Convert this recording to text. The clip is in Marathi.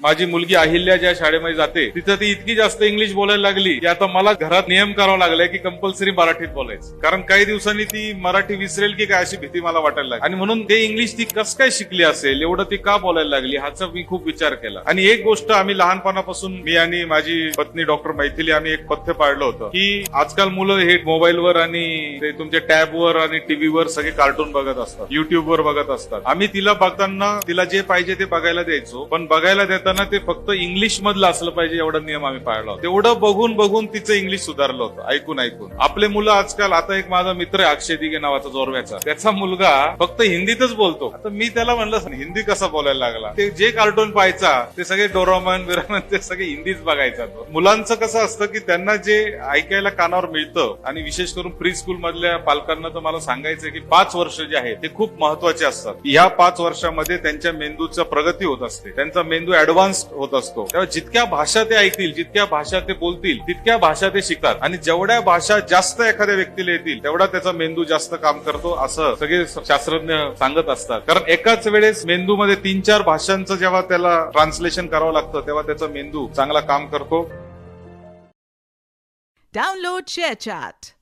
माझी मुलगी अहिल्या ज्या शाळेमध्ये जाते तिथं ती इतकी जास्त इंग्लिश बोलायला लागली की आता मला घरात नियम करावा लागलाय की कंपल्सरी मराठीत बोलायचं, कारण काही दिवसांनी ती मराठी विसरेल की काय अशी भीती मला वाटायला लागली. आणि म्हणून ते इंग्लिश ती कसं काय शिकली असेल, एवढं ती का बोलायला लागली, ह्याचा मी खूप विचार केला. आणि एक गोष्ट आम्ही लहानपणापासून, मी आणि माझी पत्नी डॉक्टर मैथिली, आम्ही एक पथ्य पाळलं होतं की आजकाल मुलं हे मोबाईलवर आणि ते तुमच्या टॅबवर आणि टीव्हीवर सगळे कार्टून बघत असतात, युट्यूबवर बघत असतात. आम्ही तिला बघताना तिला जे पाहिजे ते बघायला द्यायचो, पण बघायला देताना ते फक्त इंग्लिश मधलं असलं पाहिजे एवढा नियम आम्ही पाळला होता. तेवढं बघून बघून तिचं इंग्लिश सुधारलं होतं, ऐकून ऐकून. आपले मुलं आजकाल, आता एक माझा मित्र आहे अक्षय दिघे नावाचा जोरव्याचा, त्याचा मुलगा फक्त हिंदीतच बोलतो. आता मी त्याला म्हणलं हिंदी कसा बोलायला लागला, ते जे कार्टून पाहायचा ते सगळे डोरामन बिरामन ते सगळे हिंदीच बघायचा. मुलांचं कसं असतं की त्यांना जे ऐकायला कानावर मिळतं, आणि विशेष करून प्री स्कूल मधल्या पालकांना तर मला सांगायचं की 5 वर्ष जे आहेत ते खूप महत्वाचे असतात. या 5 वर्षामध्ये त्यांच्या मेंदूचं प्रगती होत असते, त्यांचा मेंदू ऍडव्हान्स होत असतो. तेव्हा जितक्या भाषा ते ऐकतील, जितक्या भाषा ते बोलतील, तितक्या भाषा ते शिकतात. आणि जेवढ्या भाषा जास्त एखाद्या व्यक्तीला येतील तेवढा त्याचा मेंदू जास्त काम करतो, असं सगळे शास्त्रज्ञ सांगत असतात. कारण एकाच वेळेस मेंदूमध्ये 3-4 भाषांचं जेव्हा त्याला ट्रान्सलेशन करावं लागतं तेव्हा त्याचा मेंदू चांगला काम करतो. Download ShareChat.